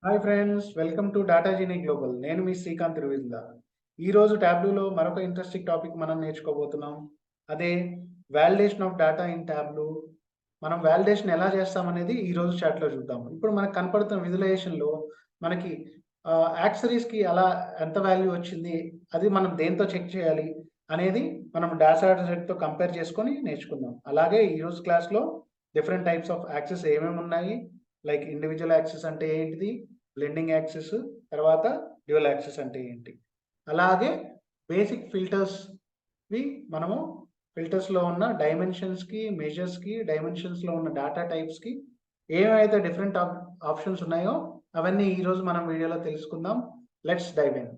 Hi friends, welcome to data genie global. నేను మీ శ్రీకాంత్ తిరువింద. ఈరోజు ట్యాబ్లూలో మరొక ఇంట్రెస్టింగ్ టాపిక్ మనం నేర్చుకోబోతున్నాం. అదే validation of data in Tableau. మనం వాలిడేషన్ ఎలా చేస్తామనేది ఈరోజు చాట్లో చూద్దాం. ఇప్పుడు మనకు కనపడుతున్న విజువలైజేషన్లో మనకి యాక్సరీస్కి అలా ఎంత వాల్యూ వచ్చింది, అది మనం దేంతో చెక్ చేయాలి అనేది మనం డాటాసెట్తో కంపేర్ చేసుకొని నేర్చుకుందాం. అలాగే ఈరోజు క్లాస్లో డిఫరెంట్ టైప్స్ ఆఫ్ యాక్సెస్ ఏమేమి ఉన్నాయి, లైక్ ఇండివిజువల్ యాక్సెస్ అంటే ఏంటిది, బ్లెండింగ్ యాక్సెస్, తర్వాత డ్యూయల్ యాక్సెస్ అంటే ఏంటి, అలాగే బేసిక్ ఫిల్టర్స్వి మనము ఫిల్టర్స్లో ఉన్న డైమెన్షన్స్కి, మెజర్స్కి, డైమెన్షన్స్లో ఉన్న డేటా టైప్స్కి ఏమైతే డిఫరెంట్ ఆప్షన్స్ ఉన్నాయో అవన్నీ ఈరోజు మనం వీడియోలో తెలుసుకుందాం. Let's dive in.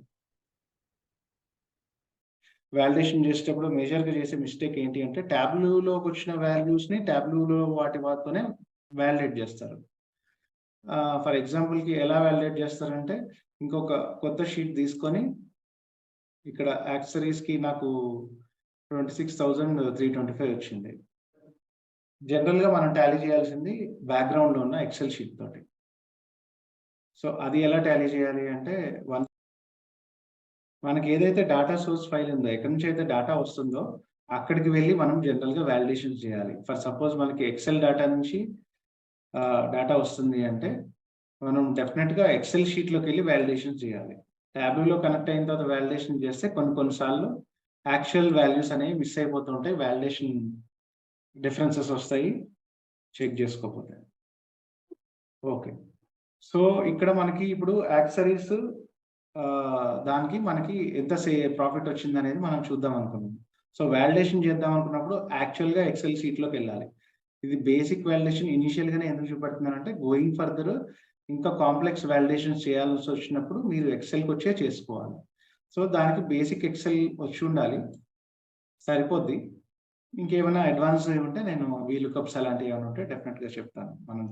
వాలిడేషన్ చేసేటప్పుడు మేజర్గా చేసే మిస్టేక్ ఏంటి అంటే ట్యాబ్లూలోకి వచ్చిన వాల్యూస్ని ట్యాబ్లూలో వాటితోనే వాలిడేట్ చేస్తారు. ఫర్ ఎగ్జాంపుల్కి ఎలా వాలిడేట్ చేస్తారంటే, ఇంకొక కొత్త షీట్ తీసుకొని ఇక్కడ యాక్సరీస్కి నాకు 26,325 వచ్చింది. జనరల్గా మనం టాలీ చేయాల్సింది బ్యాక్గ్రౌండ్లో ఉన్న ఎక్సెల్ షీట్ తోటి. సో అది ఎలా టాలీ చేయాలి అంటే, మనకి ఏదైతే డేటా సోర్స్ ఫైల్ ఉందో, ఎక్కడి నుంచి అయితే డేటా వస్తుందో అక్కడికి వెళ్ళి మనం జనరల్గా వాలిడేషన్ చేయాలి. ఫర్ సపోజ్ మనకి ఎక్సెల్ డేటా నుంచి డేటా వస్తుంది అంటే మనం డెఫినెట్గా ఎక్సెల్ షీట్లోకి వెళ్ళి వాలిడేషన్ చేయాలి. ట్యాబ్లూలో కనెక్ట్ అయిన తర్వాత వాలిడేషన్ చేస్తే కొన్నిసార్లు యాక్చువల్ వాల్యూస్ అనేవి మిస్ అయిపోతుంటాయి, వాలిడేషన్ డిఫరెన్సెస్ వస్తాయి చెక్ చేసుకోకపోతే. ఓకే, సో ఇక్కడ మనకి ఇప్పుడు యాక్సరీస్ దానికి మనకి ఎంత ప్రాఫిట్ వచ్చింది అనేది మనం చూద్దాం అనుకున్నాం. సో వాలిడేషన్ చేద్దాం అనుకున్నప్పుడు యాక్చువల్గా ఎక్సెల్ షీట్లోకి వెళ్ళాలి. ఇది బేసిక్ వాలిడేషన్. ఇనిషియల్గానే ఎందుకు చూపెడుతున్నానంటే, గోయింగ్ ఫర్దర్ ఇంకా కాంప్లెక్స్ వాలిడేషన్స్ చేయాల్సి వచ్చినప్పుడు మీరు ఎక్సెల్కి వచ్చే చేసుకోవాలి. సో దానికి బేసిక్ ఎక్సెల్ వచ్చి ఉండాలి, సరిపోద్ది. ఇంకేమైనా అడ్వాన్స్ ఉంటే నేను వీలుకప్స్ అలాంటివి ఏమైనా ఉంటే డెఫినెట్గా చెప్తాను మనం.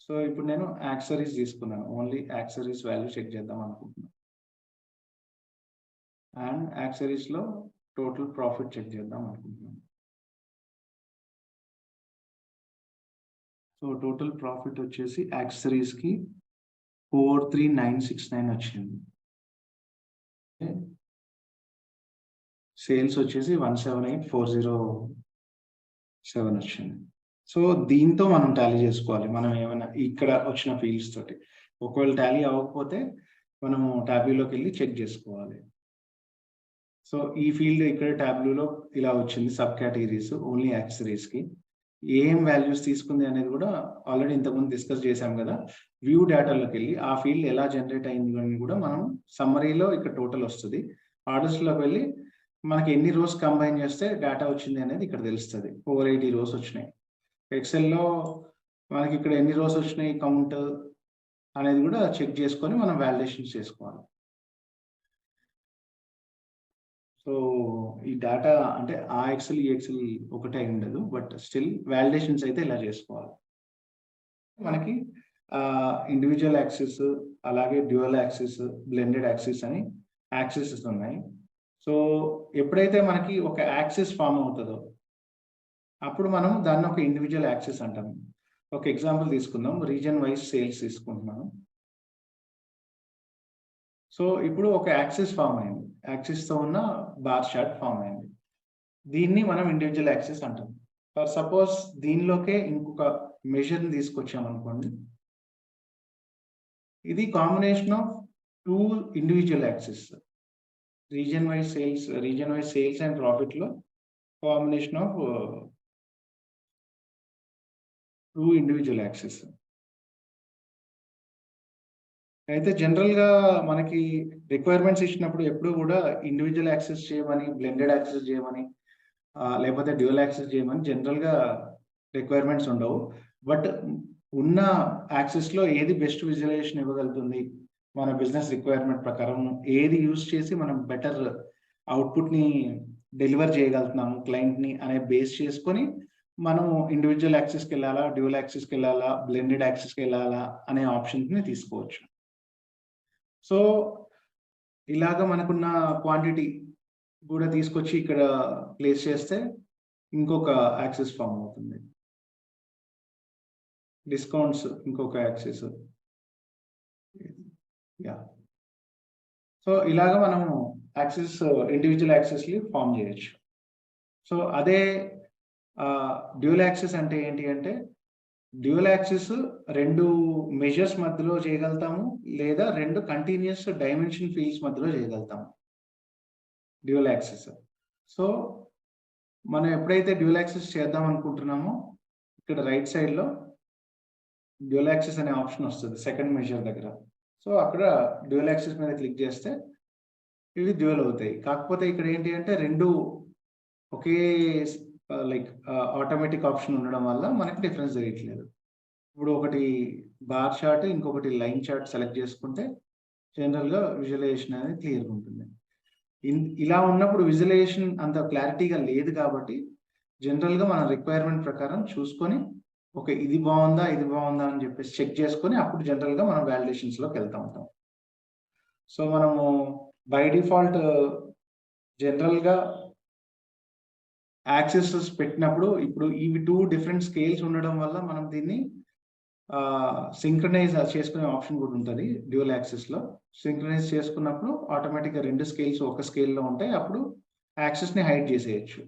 సో ఇప్పుడు నేను యాక్సరీస్ తీసుకున్నాను, ఓన్లీ యాక్సరీస్ వాల్యూ చెక్ చేద్దాం అనుకుంటున్నాను. అండ్ యాక్సరీస్లో టోటల్ ప్రాఫిట్ చెక్ చేద్దాం అనుకుంటున్నాను. సో టోటల్ ప్రాఫిట్ వచ్చేసి యాక్సరీస్కి 43969 వచ్చింది. సేల్స్ వచ్చేసి 178,407 వచ్చింది. సో దీంతో మనం టాలీ చేసుకోవాలి. మనం ఏమైనా ఇక్కడ వచ్చిన ఫీల్డ్స్ తోటి ఒకవేళ టాలీ అవ్వకపోతే మనము ట్యాబ్లూలోకి వెళ్ళి చెక్ చేసుకోవాలి. సో ఈ ఫీల్డ్ ఇక్కడ ట్యాబ్లూలో ఇలా వచ్చింది, సబ్ కేటగిరీస్ ఓన్లీ యాక్సరీస్కి. ఏం వాల్యూస్ తీసుకుంది అనేది కూడా ఆల్రెడీ ఇంతకుముందు డిస్కస్ చేశాం కదా. వ్యూ డేటాలోకి వెళ్ళి ఆ ఫీల్డ్ ఎలా జనరేట్ అయింది అని కూడా మనం సమ్మరీలో ఇక్కడ టోటల్ వస్తుంది. ఆర్డర్స్లోకి వెళ్ళి మనకి ఎన్ని రోస్ కంబైన్ చేస్తే డేటా వచ్చింది అనేది ఇక్కడ తెలుస్తుంది. 480 రోస్ వచ్చినాయి. ఎక్సెల్లో మనకి ఇక్కడ ఎన్ని రోస్ వచ్చినాయి కౌంట్ అనేది కూడా చెక్ చేసుకొని మనం వాలిడేషన్ చేసుకోవాలి. సో ఈ డేటా అంటే ఆ ఎక్సెల్ ఈ ఎక్సెల్ ఒకటే ఉండదు, బట్ స్టిల్ వాలిడేషన్స్ అయితే ఇలా చేసుకోవాలి. మనకి ఇండివిజువల్ యాక్సెస్, అలాగే డ్యూయల్ యాక్సెస్, బ్లెండెడ్ యాక్సెస్ అని యాక్సెసెస్ ఉన్నాయి. సో ఎప్పుడైతే మనకి ఒక యాక్సెస్ ఫామ్ అవుతుందో అప్పుడు మనం దాన్ని ఒక ఇండివిజువల్ యాక్సెస్ అంటాము. ఒక ఎగ్జాంపుల్ తీసుకుందాం, రీజన్ వైజ్ సేల్స్ తీసుకుంటున్నాను. సో ఇప్పుడు ఒక యాక్సెస్ ఫామ్ అయింది, యాక్సెస్తో ఉన్న బార్ చార్ట్ ఫామ్ అయింది. దీన్ని మనం ఇండివిజువల్ యాక్సెస్ అంటాం. ఫర్ సపోజ్ దీనిలోకే ఇంకొక మెజర్ని తీసుకొచ్చాం అనుకోండి, ఇది combination of 2 individual axis. Region wise sales and ప్రాఫిట్లో కాంబినేషన్ ఆఫ్ 2 ఇండివిజువల్ యాక్సెస్. అయితే జనరల్గా మనకి రిక్వైర్మెంట్స్ ఇచ్చినప్పుడు ఎప్పుడు కూడా ఇండివిజువల్ యాక్సెస్ చేయమని, బ్లెండెడ్ యాక్సెస్ చేయమని, లేకపోతే డ్యూయల్ యాక్సెస్ చేయమని జనరల్గా రిక్వైర్మెంట్స్ ఉండవు. బట్ ఉన్న యాక్సెస్లో ఏది బెస్ట్ విజువలైజేషన్ ఇవ్వగలుగుతుంది, మన బిజినెస్ రిక్వైర్మెంట్ ప్రకారం ఏది యూజ్ చేసి మనం బెటర్ అవుట్పుట్ని డెలివర్ చేయగలుగుతున్నాము క్లయింట్ని అనే బేస్ చేసుకొని మనము ఇండివిజువల్ యాక్సెస్కి వెళ్ళాలా, డ్యూయల్ యాక్సెస్కి వెళ్ళాలా, బ్లెండెడ్ యాక్సెస్కి వెళ్ళాలా అనే ఆప్షన్స్ని తీసుకోవచ్చు. సో ఇలాగ మనకున్న క్వాంటిటీ కూడా తీసుకొచ్చి ఇక్కడ ప్లేస్ చేస్తే ఇంకొక యాక్సెస్ ఫామ్ అవుతుంది. డిస్కౌంట్స్ ఇంకొక యాక్సెస్, యా. సో ఇలాగా మనము యాక్సెస్ ఇండివిజువల్ యాక్సెస్ ని ఫామ్ చేయొచ్చు. సో అదే డ్యూయల్ యాక్సెస్ అంటే ఏంటి అంటే, డ్యూయల్ యాక్సెస్ 2 మెజర్స్ మధ్యలో చేయగలుగుతాము, లేదా 2 కంటిన్యూస్ డైమెన్షన్ ఫీల్డ్స్ మధ్యలో చేయగలుగుతాము డ్యూయల్ యాక్సెస్. సో మనం ఎప్పుడైతే డ్యూయల్ యాక్సెస్ చేద్దాం అనుకుంటున్నామో, ఇక్కడ రైట్ సైడ్ లో డ్యూయల్ యాక్సెస్ అనే ఆప్షన్ వస్తుంది సెకండ్ మెజర్ దగ్గర. సో అక్కడ డ్యూయల్ యాక్సెస్ మీద క్లిక్ చేస్తే ఇవి డ్యూయల్ అవుతాయి. కాకపోతే ఇక్కడ ఏంటి అంటే 2 ఒకే లైక్ ఆటోమేటిక్ ఆప్షన్ ఉండడం వల్ల మనకి డిఫరెన్స్ జరగట్లేదు. ఇప్పుడు ఒకటి బార్ చార్ట్, ఇంకొకటి లైన్ చార్ట్ సెలెక్ట్ చేసుకుంటే జనరల్ గా విజువలైజేషన్ అనేది క్లియర్గా ఉంటుంది. ఇలా ఉన్నప్పుడు విజువలైజేషన్ అంత క్లారిటీగా లేదు కాబట్టి జనరల్ గా మన రిక్వైర్మెంట్ ప్రకారం చూసుకొని ఓకే ఇది బాగుందా ఇది బాగుందా అని చెప్పేసి చెక్ చేసుకొని అప్పుడు జనరల్ గా మనం వాలిడేషన్స్ లోకి వెళ్తా ఉంటాం. సో మనము బై డిఫాల్ట్ జనరల్ గా యాక్సెస్ పెట్టినప్పుడు ఇప్పుడు ఇవి 2 డిఫరెంట్ స్కేల్స్ ఉండడం వల్ల మనం దీన్ని సింక్రనైజ్ చేసుకునే ఆప్షన్ కూడా ఉంటుంది డ్యూయల్ యాక్సెస్ లో. సింక్రనైజ్ చేసుకున్నప్పుడు ఆటోమేటిక్ గా 2 స్కేల్స్ ఒక స్కేల్లో ఉంటాయి, అప్పుడు యాక్సెస్ ని హైడ్ చేసేయచ్చు.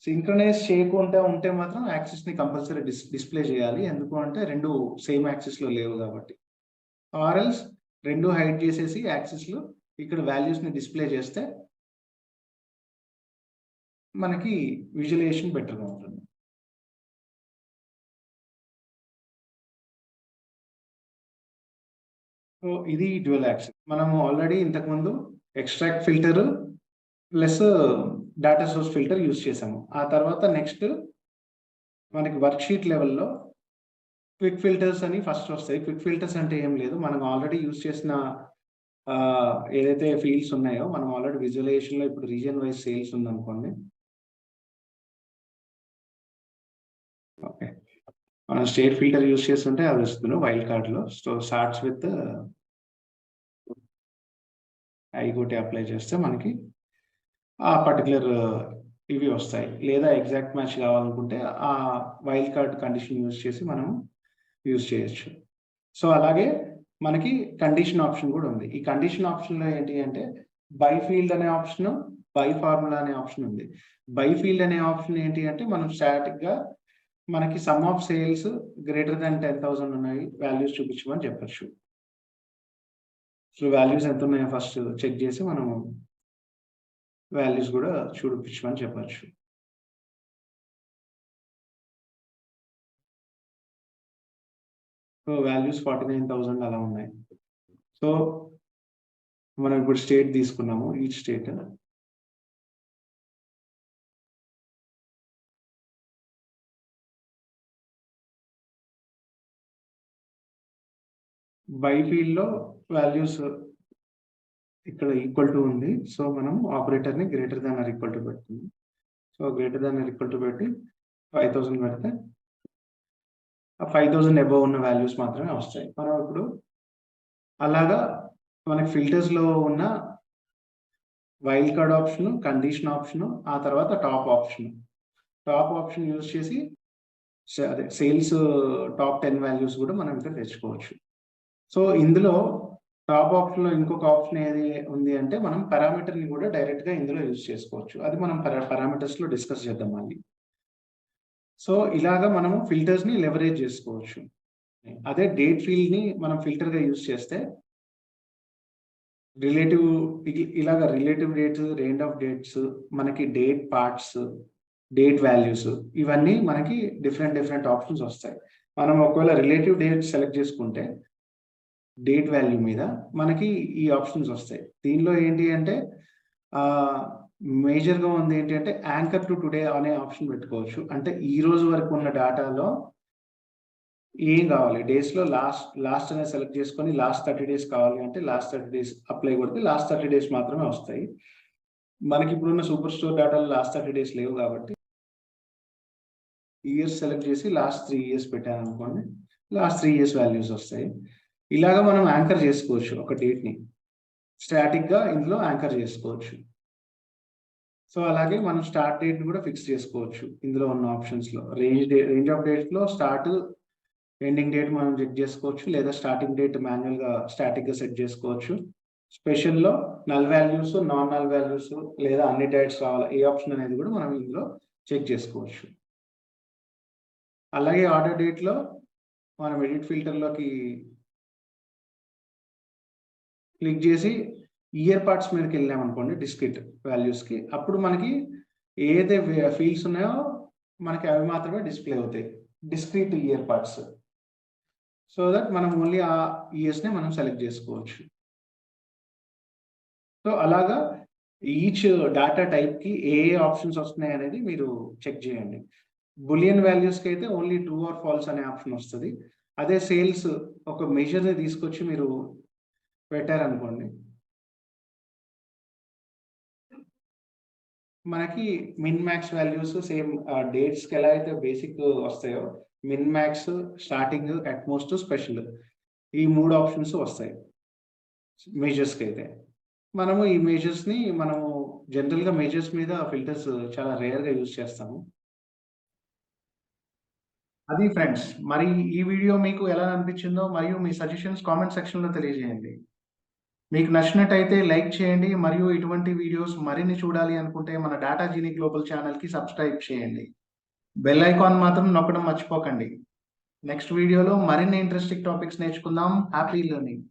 సింక్రనైజ్ చేయకుండా ఉంటే మాత్రం యాక్సెస్ ని కంపల్సరీ డిస్ప్లే చేయాలి, ఎందుకు అంటే 2 సేమ్ యాక్సెస్ లో లేవు కాబట్టి. ఆర్ఎల్స్ 2 హైడ్ చేసేసి యాక్సెస్ లో ఇక్కడ వాల్యూస్ ని డిస్ప్లే చేస్తే మనకి విజువలైజేషన్ బెటర్గా ఉంటుంది. సో ఇది డ్యూయల్ యాక్సెస్. మనము ఆల్రెడీ ఇంతకుముందు extract filter plus data source filter use చేసాము. ఆ తర్వాత నెక్స్ట్ మనకి వర్క్ షీట్ లెవెల్లో క్విక్ ఫిల్టర్స్ అని ఫస్ట్ వస్తాయి. క్విక్ ఫిల్టర్స్ అంటే ఏం లేదు, మనం ఆల్రెడీ యూజ్ చేసిన ఏదైతే ఫీల్డ్స్ ఉన్నాయో మనం ఆల్రెడీ విజువలైజేషన్ లో ఇప్పుడు రీజియన్ వైజ్ సేల్స్ ఉందనుకోండి. ఓకే, మనం స్టేట్ ఫిల్టర్ యూజ్ చేస్తుంటే అది వస్తుంది వైల్డ్ కార్డ్ లో. సో స్టార్ట్స్ విత్ ఐగోటి అప్లై చేస్తే మనకి ఆ పర్టికులర్ ఇవి వస్తాయి. లేదా ఎగ్జాక్ట్ మ్యాచ్ కావాలనుకుంటే ఆ వైల్డ్ కార్డ్ కండిషన్ యూజ్ చేసి మనం యూజ్ చేయొచ్చు. సో అలాగే మనకి కండిషన్ ఆప్షన్ కూడా ఉంది. ఈ కండిషన్ ఆప్షన్ లో ఏంటి అంటే బై ఫీల్డ్ అనే ఆప్షన్, బై ఫార్ములా అనే ఆప్షన్ ఉంది. బై ఫీల్డ్ అనే ఆప్షన్ ఏంటి అంటే మనం స్టాటిక్ గా మనకి some of sales greater than 10,000 ఉన్నాయి, వాల్యూస్ చూపించమని చెప్పచ్చు. సో వాల్యూస్ ఎంత ఉన్నాయో ఫస్ట్ చెక్ చేసి మనం వాల్యూస్ కూడా చూపించమని చెప్పచ్చు. సో వాల్యూస్ 49,000 అలా ఉన్నాయి. సో మనం ఇప్పుడు స్టేట్ తీసుకున్నాము, ఈచ్ స్టేట్ బై ఫీల్డ్ లో వాల్యూస్ ఇక్కడ ఈక్వల్ టు ఉంది. సో మనం ఆపరేటర్ ని greater than or equal to పెడుతుంది. So greater than or equal to పెట్టి 5,000 పెడితే ఆ 5,000 అబౌవ్ ఉన్న వాల్యూస్ మాత్రమే వస్తాయి. మనం ఇప్పుడు అలాగా మనకి ఫిల్టర్స్ లో ఉన్న wild card option, condition option, ఆ తర్వాత టాప్ ఆప్షన్ యూజ్ చేసి అదే సేల్స్ టాప్ 10 వాల్యూస్ కూడా మనం ఇక్కడ తెచ్చుకోవచ్చు. సో ఇందులో టాప్ ఆప్షన్ లో ఇంకొక ఆప్షన్ ఏది ఉంది అంటే మనం పారామీటర్ ని కూడా డైరెక్ట్ గా ఇందులో యూజ్ చేసుకోవచ్చు. అది మనం పారామీటర్స్ లో డిస్కస్ చేద్దాం మళ్ళీ. సో ఇలాగా మనము ఫిల్టర్స్ ని లెవరేజ్ చేసుకోవచ్చు. అదే డేట్ ఫీల్డ్ ని మనం ఫిల్టర్ గా యూజ్ చేస్తే ఇలాగా relative dates, range of dates, మనకి డేట్ పార్ట్స్, డేట్ వాల్యూస్, ఇవన్నీ మనకి డిఫరెంట్ ఆప్షన్స్ వస్తాయి. మనం ఒకవేళ రిలేటివ్ డేట్ సెలెక్ట్ చేసుకుంటే డేట్ వాల్యూ మీద మనకి ఈ ఆప్షన్స్ వస్తాయి. దీనిలో ఏంటి అంటే మేజర్ గా ఉంది ఏంటి అంటే యాంకర్ టు టుడే అనే ఆప్షన్ పెట్టుకోవచ్చు. అంటే ఈ రోజు వరకు ఉన్న డేటాలో ఏం కావాలి, డేస్ లో లాస్ట్ అనేది సెలెక్ట్ చేసుకొని లాస్ట్ 30 days కావాలి అంటే లాస్ట్ 30 days అప్లై కొడితే లాస్ట్ 30 days మాత్రమే వస్తాయి. మనకి ఇప్పుడున్న సూపర్ స్టోర్ డేటాలో లాస్ట్ 30 days లేవు కాబట్టి ఇయర్స్ సెలెక్ట్ చేసి లాస్ట్ 3 years పెట్టాను అనుకోండి, లాస్ట్ 3 years వాల్యూస్ వస్తాయి. ఇలాగా మనం యాంకర్ చేసుకోవచ్చు ఒక డేట్ ని, స్టాటిక్ గా ఇందులో యాంకర్ చేసుకోవచ్చు. సో అలాగే మనం స్టార్ట్ డేట్ కూడా ఫిక్స్ చేసుకోవచ్చు. ఇందులో ఉన్న ఆప్షన్స్ లో రేంజ్ ఆఫ్ డేట్ లో స్టార్ట్ ఎండింగ్ డేట్ మనం చెక్ చేసుకోవచ్చు, లేదా స్టార్టింగ్ డేట్ మాన్యువల్గా స్టాటిక్గా సెట్ చేసుకోవచ్చు. స్పెషల్లో null values, non null values, లేదా అన్ని డేట్స్ రావాలి, ఏ ఆప్షన్ అనేది కూడా మనం ఇందులో చెక్ చేసుకోవచ్చు. అలాగే ఆర్డర్ డేట్లో మనం ఎడిట్ ఫిల్టర్లోకి క్లిక్ చేసి ఇయర్ పార్ట్స్ మీదకి వెళ్ళాం అనుకోండి, డిస్క్రిట్ వాల్యూస్కి, అప్పుడు మనకి ఏదైతే ఫీల్డ్స్ ఉన్నాయో మనకి అవి మాత్రమే డిస్ప్లే అవుతాయి, discrete year parts. So that మనం ఓన్లీ ఆ ఇయర్స్ని మనం సెలెక్ట్ చేసుకోవచ్చు. సో అలాగా ఈచ్ డేటా టైప్కి ఏ ఆప్షన్స్ వస్తున్నాయి అనేది మీరు చెక్ చేయండి. బులియన్ వాల్యూస్కి అయితే ఓన్లీ ట్రూ ఆర్ ఫాల్స్ అనే ఆప్షన్ వస్తుంది. అదే సేల్స్ ఒక మెజర్ని తీసుకొచ్చి మీరు పెట్టారనుకోండి, మనకి మిన్ మ్యాక్స్ వాల్యూస్ సేమ్ డేట్స్కి ఎలా అయితే బేసిక్ వస్తాయో, min max, starting, at most, special, ఈ 3 ఆప్షన్స్ వస్తాయి మేజర్స్కి అయితే. మనము ఈ మేజర్స్ని మనము జనరల్గా మేజర్స్ మీద ఫిల్టర్స్ చాలా రేర్గా యూజ్ చేస్తాము. అది ఫ్రెండ్స్, మరి ఈ వీడియో మీకు ఎలా అనిపించిందో మరియు మీ సజెషన్స్ కామెంట్ సెక్షన్లో తెలియజేయండి. మీకు నచ్చినట్టయితే లైక్ చేయండి, మరియు ఇటువంటి వీడియోస్ మరిన్ని చూడాలి అనుకుంటే మన డాటా జీనీ గ్లోబల్ ఛానల్కి సబ్స్క్రైబ్ చేయండి. బెల్ ఐకాన్ మాత్రం నొక్కడం మర్చిపోకండి. నెక్స్ట్ వీడియోలో మరిన్ని ఇంట్రెస్టింగ్ టాపిక్స్ నేర్చుకుందాం. Happy learning.